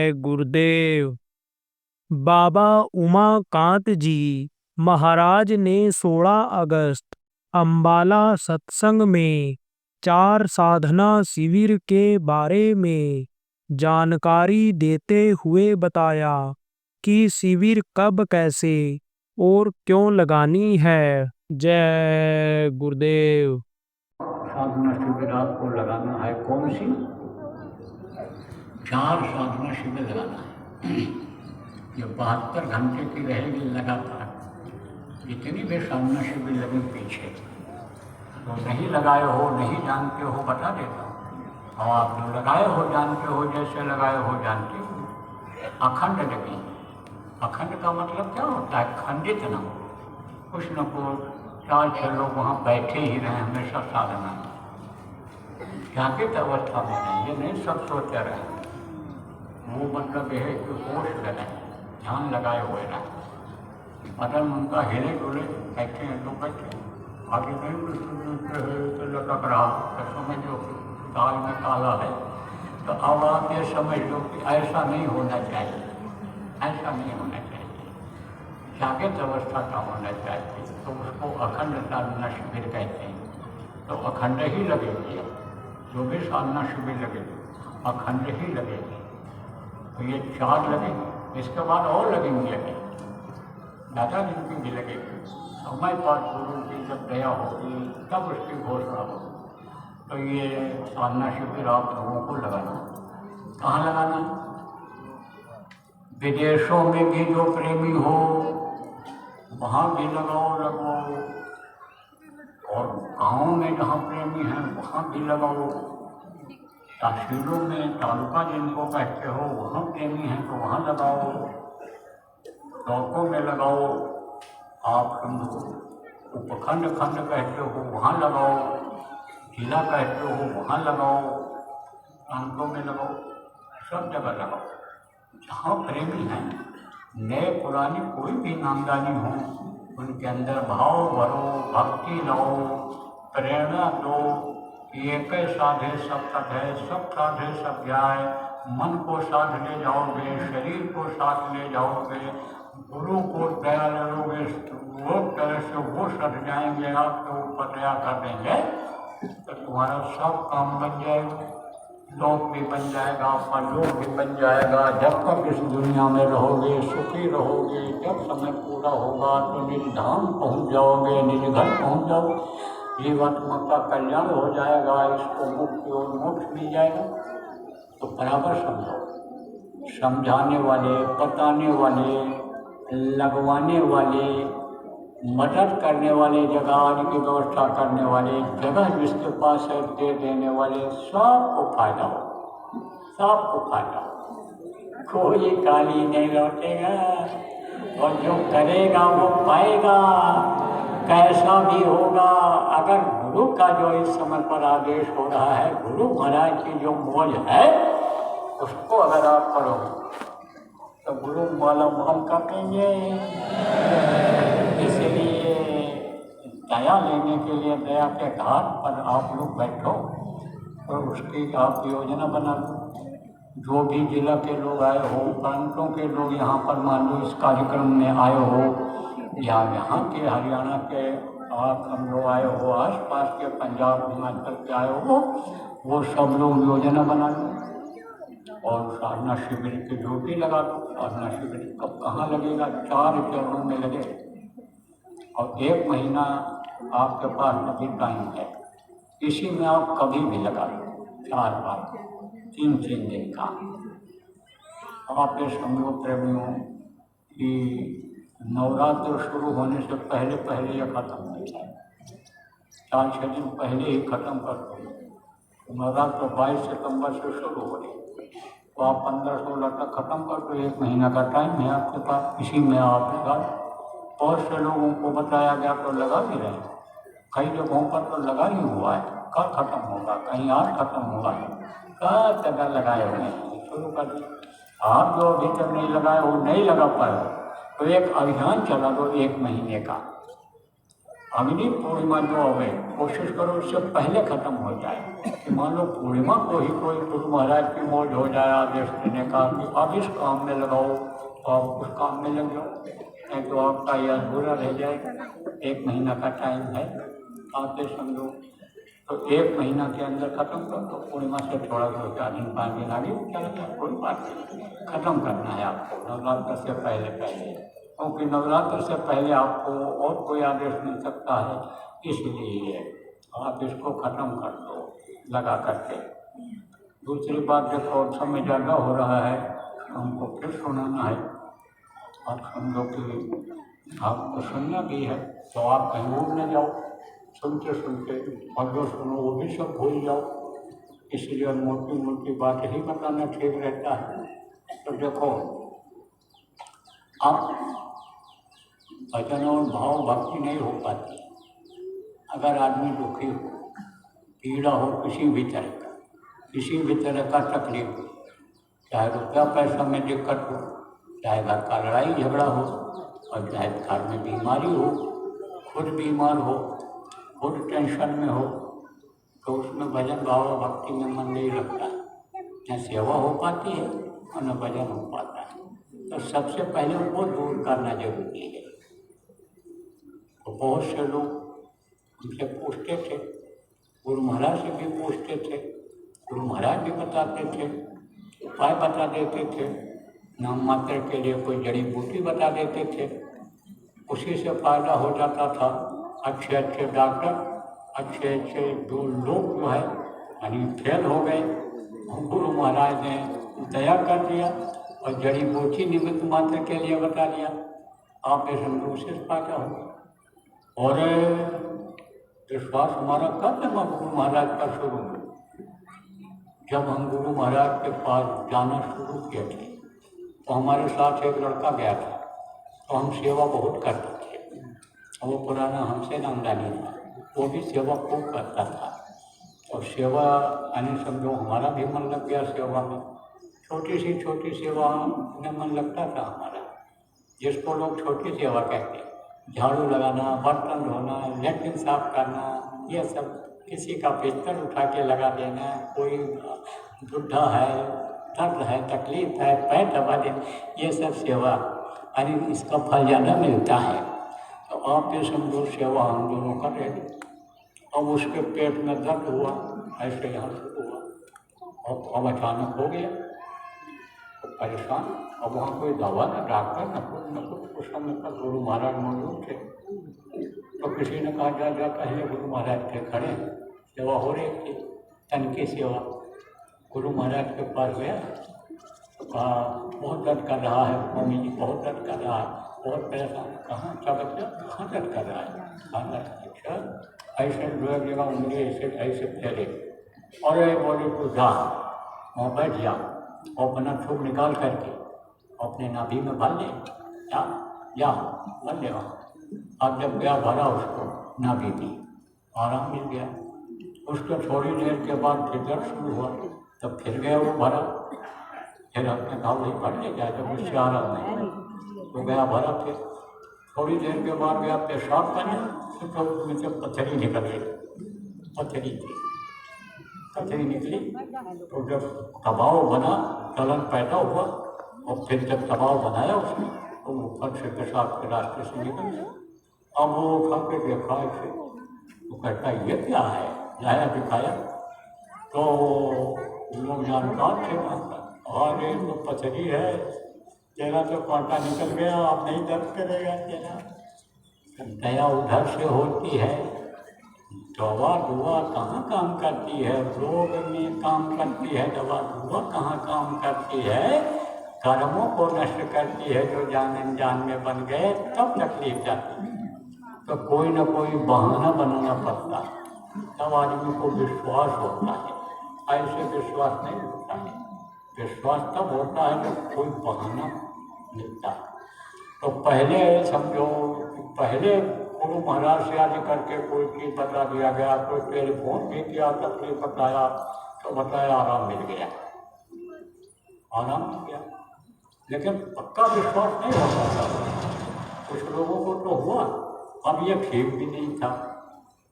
जय गुरुदेव। बाबा उमाकांत जी महाराज ने 16 अगस्त अंबाला सत्संग में 4 साधना शिविर के बारे में जानकारी देते हुए बताया कि शिविर कब, कैसे और क्यों लगानी है। जय गुरुदेव। साधना शिविर आपको लगाना है। कौन सी? 4 साधना शिविर लगाना है। ये 72 घंटे की रहेगी लगातार। जितनी भी साधना शिविर लगी पीछे, तो नहीं लगाए हो, नहीं जानते हो, बता देता हूँ। और आप जो लगाए हो जानते हो, जैसे लगाए हो जानते हो, अखंड लगी। अखंड का मतलब क्या होता है? खंडित न हो, कुछ न कुछ 4-6 लोग वहाँ बैठे ही रहे हमेशा साधना में, जागृत अवस्था में नहीं। ये नहीं सब सोते रहे, वो मतलब यह है कि होश लगाए, ध्यान लगाए हुए रहे। बदन उनका हिले डुले, बैठे हैं तो बैठे, आगे नहीं तो लटक रहा तो समझो दाल में काला है। तो अब आप ये समझ लो कि ऐसा नहीं होना चाहिए, ऐसा नहीं होना चाहिए, जागृत अवस्था का होना चाहिए। तो उसको अखंड साधना शिविर कहते हैं। तो अखंड ही लगेगी, जो भी साधना शिविर लगेगी अखंड ही लगेगी। तो ये 4 लगेंगे, इसके बाद और लगेंगे, ज़्यादा दिन की भी लगेगी। समय पर गुरु की जब दया होगी तब उसकी घोषणा होगी। तो ये साधना शिविर आप लोगों को लगाना। कहाँ लगाना? विदेशों में भी जो प्रेमी हो वहाँ भी लगाओ, और गाँव में जहाँ प्रेमी हैं वहाँ भी लगाओ। तहसीलों में तालुका जिनको कहते हो वहाँ प्रेमी हैं तो वहाँ लगाओ। ब्लॉकों में लगाओ, आप समझो उपखंड खंड कहते हो वहाँ लगाओ, जिला कहते हो वहाँ लगाओ, प्रांतों में लगाओ, सब जगह लगाओ। जहाँ प्रेमी हैं, नए पुरानी कोई भी नामदानी हो, उनके अंदर भाव भरो, भक्ति लाओ, प्रेरणा दो कि एक साधे सब साधे, सब साधे सब जाए। मन को साथ ले जाओगे, शरीर को साथ ले जाओगे, गुरु को दया लोगे, वो तरह से वो सट जाएंगे, आपके ऊपर दया कर देंगे, तो तुम्हारा सब काम बन जाएगा। लोक भी बन जाएगा, परलोक भी बन जाएगा। जब तक इस दुनिया में रहोगे सुखी रहोगे, जब समय पूरा होगा तो निज धाम पहुँच जाओगे, निज घर पहुँच जाओगे, जीवात्मा का कल्याण हो जाएगा, इसको मुक्ति और मोक्ष मिल जाएगा। तो बराबर समझो। समझाने वाले, बताने वाले, लगवाने वाले, मदद करने वाले, जगह आने की व्यवस्था करने वाले, जगह जिसके पास है दे देने वाले, सबको फायदा हो, सबको फायदा हो। कोई खाली नहीं लौटेगा, और जो करेगा वो पाएगा, कैसा भी होगा। अगर गुरु का जो इस समय पर आदेश हो रहा है, गुरु महाराज की जो मौज है, उसको अगर आप करोगे तो गुरु माला माल काटेंगे। इसलिए दया लेने के लिए दया के घाट पर आप लोग बैठो और उसकी आप योजना बना लो। जो भी जिला के लोग आए हो, प्रांतों के लोग यहाँ पर मान लो इस कार्यक्रम में आए हो, या यहाँ के हरियाणा के आप हम लोग आए हो, आस पास के पंजाब हिमाचल के आए हो, वो सब लोग योजना बना लो और साधना शिविर की ड्यूटी लगा दो। साधना शिविर कब कहाँ लगेगा? 4 चरणों में लगे, और 1 महीना आपके पास अभी टाइम है। इसी में आप कभी भी लगा लो, 4 बार, 3-3 दिन का। आप ये समझो प्रेमियों कि नवरात्र शुरू होने से पहले पहले यह खत्म हो जाए, 4-6 दिन पहले ही खत्म कर दो। नवरात्र 22 सितंबर से शुरू हो रही, तो आप 15-16 तक खत्म कर दो। 1 महीना का टाइम है आपके पास, इसी में आप लगा। बहुत से लोगों को बताया गया तो लगा भी रहे, कई जगहों पर तो लगा ही हुआ है। कब खत्म होगा? कहीं आज खत्म हुआ है, कई जगह लगाए हुए हैं, शुरू कर दिए। आप जो अभी तक नहीं लगाए हो, नहीं लगा पाए, तो एक अभियान चला दो 1 महीने का। अगली पूर्णिमा जो आवे कोशिश करो उससे पहले खत्म हो जाए। कि मान लो पूर्णिमा को ही कोई गुरु महाराज की मौज हो जाए, आदेश देने का कि अब इस काम में लगाओ, तो आप उस काम में लग जाओ, नहीं तो आपका यह अधूरा रह जाएगा। 1 महीना का टाइम है, आते समझो तो 1 महीना के अंदर खत्म कर दो। पूर्णिमा से थोड़ा 2-4 दिन 5 दिन आगे चला जाए, कोई बात नहीं, खत्म करना है आपको नवरात्र से पहले पहले, क्योंकि नवरात्र से पहले आपको और कोई आदेश मिल सकता है, इसलिए आप इसको खत्म कर दो लगा करके। दूसरी बात, देखो समय ज़्यादा हो रहा है, हमको फिर सुनाना है। आप समझो कि आपको सुनना भी है, तो आप कहीं और न जाओ सुनते सुनते, और जो सुनो वो भी सब भूल जाओ। इसलिए मोटी मोटी बात ही बताना ठीक रहता है। तो देखो, आप भजन और भाव भक्ति नहीं हो पाती अगर आदमी दुखी हो, पीड़ा हो किसी भी तरह का, किसी भी तरह का तकलीफ हो, चाहे रुपया पैसा में दिक्कत हो, चाहे घर का लड़ाई झगड़ा हो, और चाहे घर में बीमारी हो, खुद बीमार हो, खुद टेंशन में हो, तो उसमें भजन भाव भक्ति में मन नहीं लगता, न सेवा हो पाती है और न भजन हो पाता है। तो सबसे पहले वो दूर करना जरूरी है। तो बहुत से लोग हमसे पूछते थे, गुरु महाराज से भी पूछते थे, गुरु महाराज भी बताते थे, उपाय बता देते थे, नाम मात्र के लिए कोई जड़ी बूटी बता देते थे, उसी से फायदा हो जाता था। अच्छे अच्छे डॉक्टर, अच्छे अच्छे जो लोग जो है यानी फेल हो गए, गुरु महाराज ने दया कर दिया और जड़ी बूटी निमित्त मात्र के लिए बता दिया, आप इस समझो से फायदा हो। और विश्वास हमारा कब जमा गुरु महाराज का शुरू हुआ, जब हम गुरु महाराज के पास जाना शुरू किए थे, तो हमारे साथ एक लड़का गया था, तो हम सेवा बहुत करते थे। वो पुराना हमसे नामदानी था, वो भी सेवा खूब करता था, और सेवा यानी समझो हमारा भी मन लग गया सेवा में। छोटी सेवा में मन लगता था हमारा, जिसको लोग छोटी सेवा कहते हैं, झाड़ू लगाना, बर्तन धोना, लैट्रिन साफ करना, ये सब, किसी का बिस्तर उठा के लगा देना, कोई बुढ़ा है, दर्द है, तकलीफ है, पैर दबा देना, ये सब सेवा यानी इसका फल ज़्यादा मिलता है। तो आप ये समझो सेवा हम दोनों कर रहे थे। अब उसके पेट में दर्द हुआ, ऐसे यहाँ शुरू हुआ, और अब अचानक हो गया, तो परेशान। अब वहाँ कोई दवा न डॉक्टर न कुछ उस समय पर गुरु महाराज मौजूद थे, तो किसी ने कहा जा पहले गुरु महाराज थे खड़े, सेवा हो रही थी, तनकी सेवा। गुरु महाराज के पास गया तो कहा बहुत दर्द कर रहा है स्वामी जी, बहुत दर्द कर रहा है, बहुत परेशान। कहाँ क्या बच्चा, कहाँ दर्द कर रहा है? कहाँ दर्द? अच्छा, ऐसे लोग जगह उंगली ऐसे फैले, और बोले तो जा वहाँ बैठ जा, और अपना थूक निकाल करके अपने नाभि में भर ले, जा भर ले वहाँ। अब जब गया भरा उसको नाभि में, आराम मिल गया। उसको थोड़ी देर के बाद फिर दर्द शुरू हुआ, तब फिर गया वो भरा, फिर अपने कहा वही भर ले जाए, जब उससे आराम नहीं तो गया भरा। फिर थोड़ी देर के बाद गया पेशाब करने, तो उसमें से पत्थरी निकल गई, पत्थरी निकली। तो जब दबाव बना, चलन पैदा हुआ, और फिर जब दबाव बनाया उसने, तो वो ऊपर से पेशाब के रास्ते से निकल गया। अब वो उठा के देखा ऐसे, तो कहता ये क्या है, लाया दिखाया, तो लोग जानकार थे वहाँ पर, और ये तो पथरी है, तेरा तो कांटा निकल गया, अब नहीं दर्द करेगा तेरा। दया उधर से होती है, दवा दुआ कहाँ काम करती है, रोग में काम करती है दवा दुआ, कहाँ काम करती है, कर्मों को नष्ट करती है जो जान अनजान में बन गए, तब तकलीफ जाती है। तो कोई ना कोई बहाना बनाना पड़ता है, तब आदमी को विश्वास होता है, ऐसे विश्वास नहीं होता है। विश्वास तब होता है जब कोई बहाना मिलता है। तो पहले समझो, पहले गुरु महाराज से आदि करके कोई चीज़ बता दिया गया, कोई टेलीफोन भी किया, तकलीफ बताया, तो बताया आराम मिल गया, आराम मिल गया। लेकिन पक्का विश्वास नहीं होता था, कुछ लोगों को तो हुआ, अब ये ठीक भी नहीं था।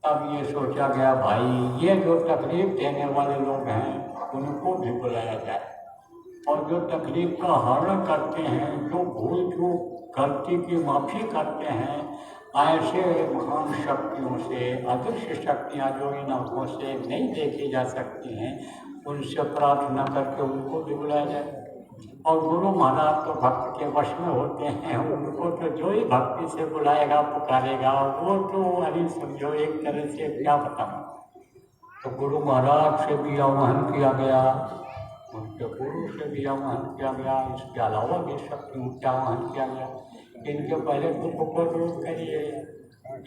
तब ये सोचा गया भाई ये जो तकलीफ देने वाले लोग हैं उनको भी बुलाया जाए, और जो तकलीफ का हरण करते हैं, जो भूल चूक गलती की माफ़ी करते हैं, ऐसे महान शक्तियों से, अदृश्य शक्तियाँ जो इन आँखों से नहीं देखी जा सकती हैं, उनसे प्रार्थना करके उनको भी बुलाया जाए। और गुरु महाराज तो भक्त के वश में होते हैं, उनको तो जो ही भक्ति से बुलाएगा पुकारेगा वो तो अभी समझो एक तरह से क्या बताऊँ। तो गुरु महाराज से भी आह्वान किया गया, उनके गुरु से भी आह्वान किया गया, इसके अलावा भी शक्तियों से आह्वान किया गया। इनके पहले दुख को दूर करिए,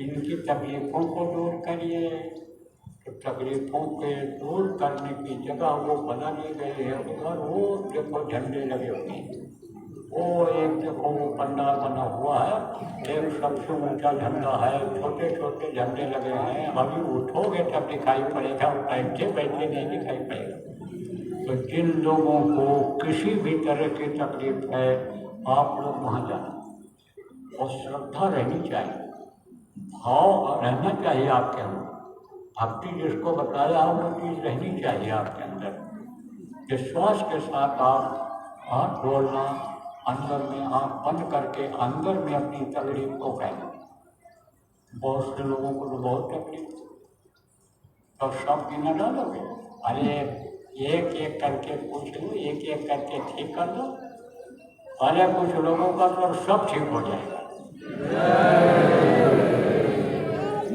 इनकी तकलीफों को दूर करिए। तो तकलीफों के दूर करने की जगह वो बना दी गई है, उधर वो देखो झंडे लगे हुए हैं, वो एक देखो वो पंडाल बना हुआ है, एक सबसे ऊंचा झंडा है, छोटे छोटे झंडे लगे हैं। अभी उठोगे तब दिखाई पड़ेगा, बैठे बैठे नहीं दिखाई पड़ेगा। तो जिन लोगों को किसी भी तरह की तकलीफ है आप लोग वहाँ जाना, और श्रद्धा रहनी चाहिए, भाव रहना चाहिए आपके अंदर। भक्ति जिसको बताया वो चीज़ रहनी चाहिए आपके अंदर। विश्वास के साथ आप हाथ जोड़ना, अंदर में आँख बंद करके अंदर में अपनी तकलीफ को कहना। बहुत से लोगों को तो बहुत तकलीफ, तो सब गिना डालोगे, अरे एक एक करके पूछ लो, एक एक करके ठीक कर लो, अरे कुछ लोगों का तो सब ठीक हो जाएगा।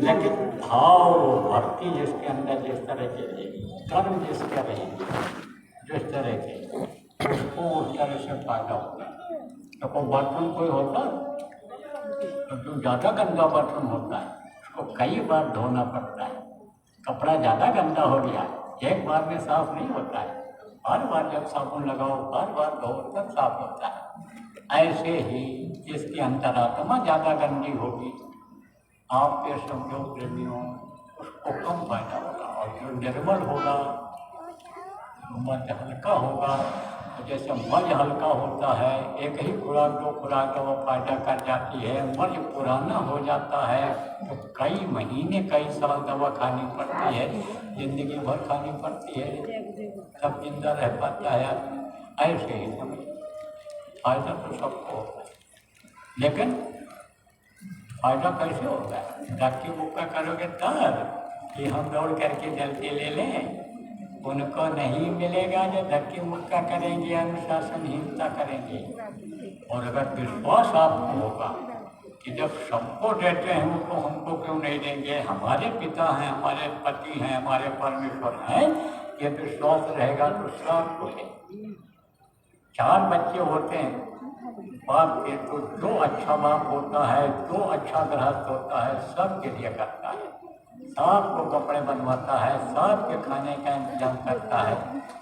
लेकिन भाव भक्ति जिसके अंदर जिस तरह के कर्म जिसके रहेंगे जिस तरह के, उसको उस तरह से फायदा होगा। तो कोई बर्तन कोई होता तो जो ज़्यादा गंदा बर्तन होता है उसको कई बार धोना पड़ता है। कपड़ा ज़्यादा गंदा हो गया एक बार में साफ नहीं होता है, बार बार जब साबुन लगाओ बार बार धो तब साफ होता है। ऐसे ही जिसकी अंतरात्मा ज़्यादा गंदी होगी आपके समझो प्रेमियों उसको कम फायदा होगा, और जो निर्मल होगा मन हल्का होगा। तो जैसे मल हल्का होता है, एक ही खुराक दो खुराक वो फायदा कर जाती है, मल पुराना हो जाता है तो कई महीने कई साल दवा खानी पड़ती है, जिंदगी भर खानी पड़ती है, तब जिंदा रह पाता है। ऐसे ही समझ फायदा तो सबको होता है, लेकिन फायदा कैसे होता है? धक्की मुक्का करोगे तब कि हम दौड़ करके जल्दी ले लें, उनको नहीं मिलेगा जो धक्की मुक्का करेंगे, अनुशासनहीनता करेंगे। और अगर विश्वास आपको होगा कि जब सबको देते हैं उनको हमको क्यों नहीं देंगे, हमारे पिता हैं, हमारे पति हैं, हमारे परमेश्वर हैं, ये विश्वास रहेगा तो सबको है। 4 बच्चे होते हैं बाप के, तो जो अच्छा बाप होता है, जो अच्छा गृहस्थ होता है, सबके लिए करता है, सबको कपड़े बनवाता है, सबके खाने का इंतजाम करता है।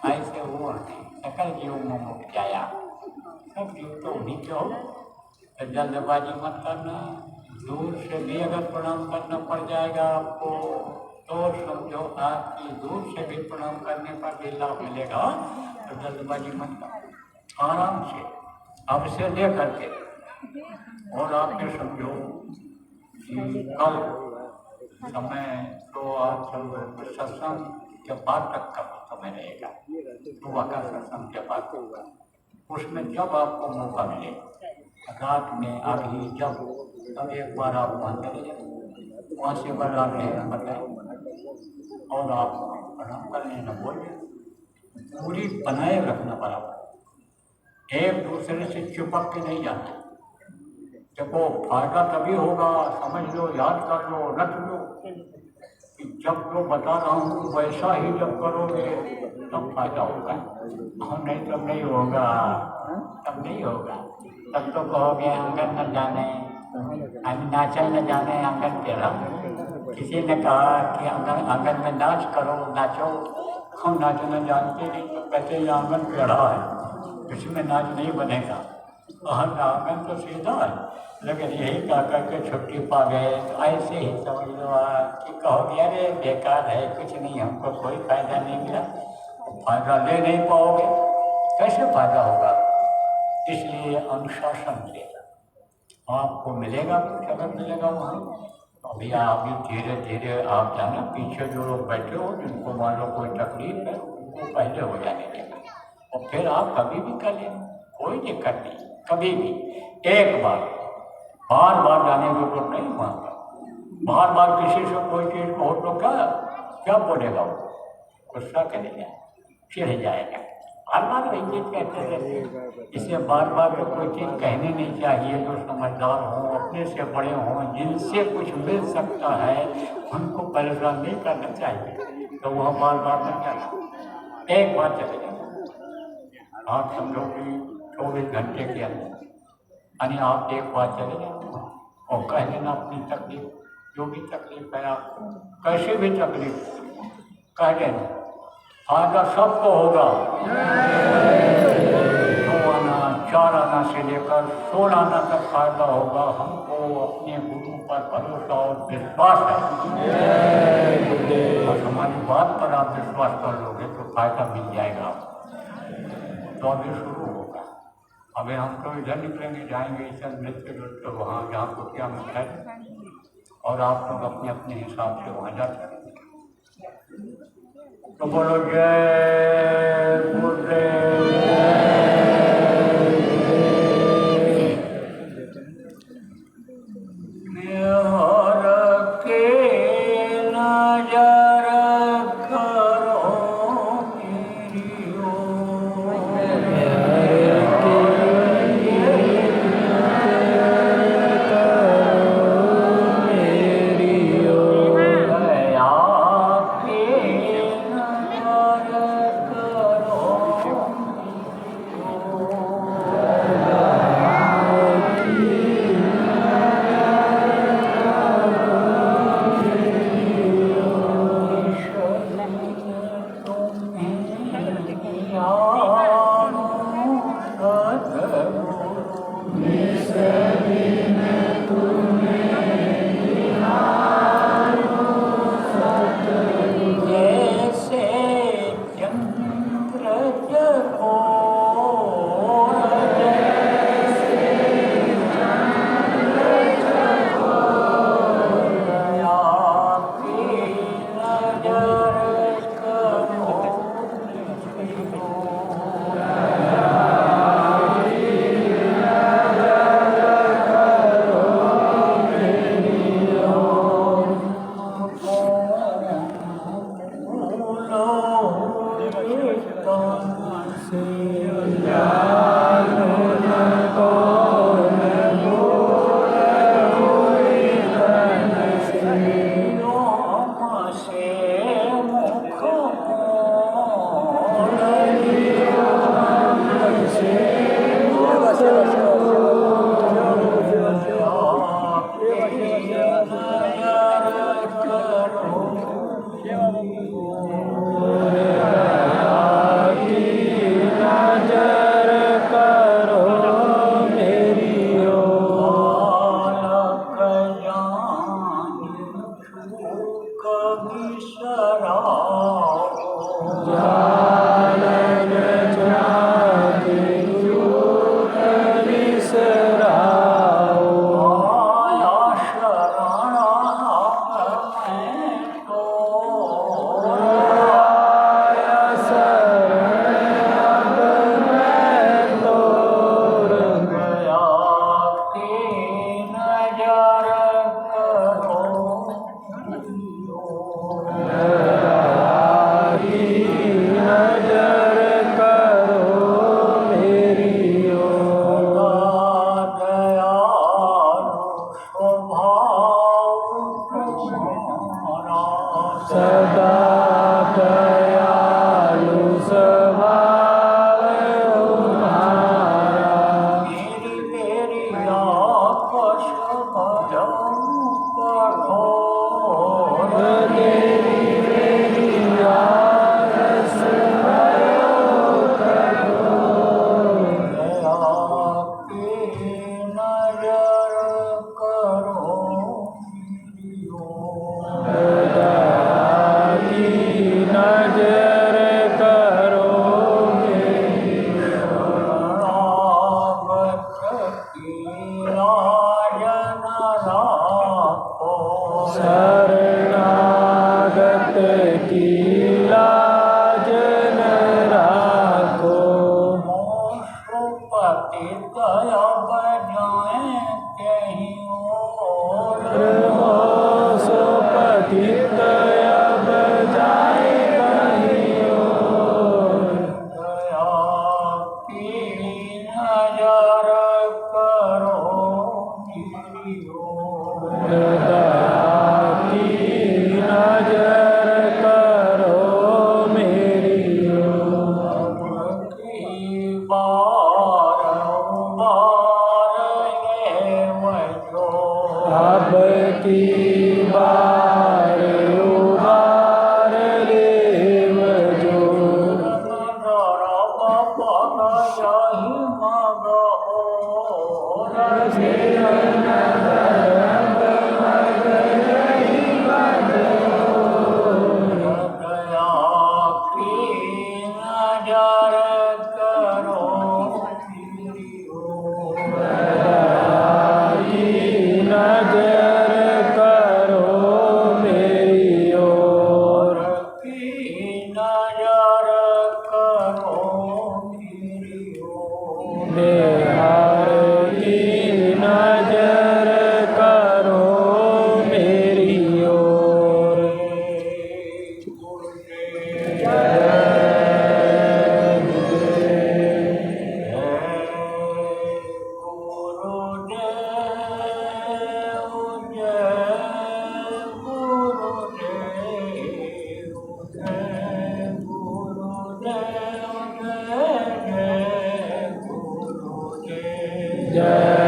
ऐसे वो सकल जीव में मुक्त जाया, सब जीव तो उन्हीं के हो। तो जल्दबाजी मत करना, दूर से भी अगर प्रणाम करना पड़ जाएगा आपको तो समझो आपकी दूर से भी प्रणाम करने पर भी लाभ मिलेगा। तो जल्दबाजी मत करना, आराम से अब से ले करके, और आप ये समझो कि कल समय तो आप समझो सत्संग के बाद तक का समय रहेगा, सुबह का सत्संग के बाद होगा, उसमें जब आपको मौका मिले रात में अभी जब तब एक बार आप वहाँ चले जाए, वहाँ से बार आप नहीं बताए और आप प्रणाम कर लेना, बोलिए पूरी बनाए रखना बराबर, एक दूसरे से चिपक के नहीं जाना। देखो फायदा तभी होगा, समझ लो, याद कर लो, रख लो कि जब जो बता रहा हूँ वैसा ही जब करोगे तब फायदा होगा, और नहीं तब नहीं होगा, तब नहीं होगा। तब तो कहोगे आंगन न जाने, नाचन न जाने आंगन तेरा। किसी ने कहा कि आंगन में नाच करो, नाचो, हम नाचना जानते नहीं, तो कहते ये आंगन टेढ़ा है, इसमें नाच नहीं बनेगा। और आंगन तो सीधा है, लेकिन यही कह करके छुट्टी पा गए। तो ऐसे ही समझ लो कि कहोगे अरे बेकार है, कुछ नहीं, हमको कोई फायदा नहीं मिला, फायदा ले नहीं पाओगे, कैसे फायदा होगा? इसलिए अनुशासन से आपको मिलेगा कुछ, अगर मिलेगा वहाँ। अभी आप भी धीरे धीरे आप जाना, पीछे जो लोग बैठे हो जिनको मान लो कोई तकलीफ है उनको पहले हो जाने देना, और फिर आप कभी भी कर लेना, कोई दिक्कत नहीं। कभी भी एक बार बार जाने की जरूरत नहीं मानता। बार बार किसी से कोई चीज़ कहो तो क्या क्या बोलेगा वो, गुस्सा करेगा, चिढ़ जाएगा। बार बार वही चीज़ कहते रहते हैं, इसलिए बार बार तो कोई चीज़ कहनी नहीं चाहिए। जो समझदार हों, अपने से बड़े हों, जिनसे कुछ मिल सकता है उनको परेशान नहीं करना चाहिए, तो वह बार बार नहीं जाना, एक बार चले जाना। आप समझो कि 24 घंटे के अंदर यानी आप एक बार चले जाओ और कह देना अपनी तकलीफ, जो भी तकलीफ है आपको, कैसे भी तकलीफ कह देना, फायदा सबको होगा। 2 आना 4 आना से लेकर 16 आना तक फायदा होगा। हमको अपने गुरु पर भरोसा और विश्वास है, और हमारी बात पर आप विश्वास कर लोगे तो फायदा मिल जाएगा आपको। तो अभी शुरू होगा। अभी हम तो इधर निकलेंगे, जाएंगे इधर मिलते जुलते वहाँ जहाँ कुटिया में है, और आप लोग अपने अपने हिसाब से वहाँ जा सकते। तो बोलो जय गुरुदेव। पतित अब जाए कहीं और सो पतित अब जाए कहीं और। दया की नजर करो मेरी ओर दया की नजर करो मेरी ओर। अब की बार उबार ले वजो अब की बार उबार लेव जो। नजरा बाबा यही मगो रसे दया की नजर करो मेरी ओर की नजर करो मेरी ओर। की नजर करो मेरी ओर बिहार की नजर करो मेरी ओर। जय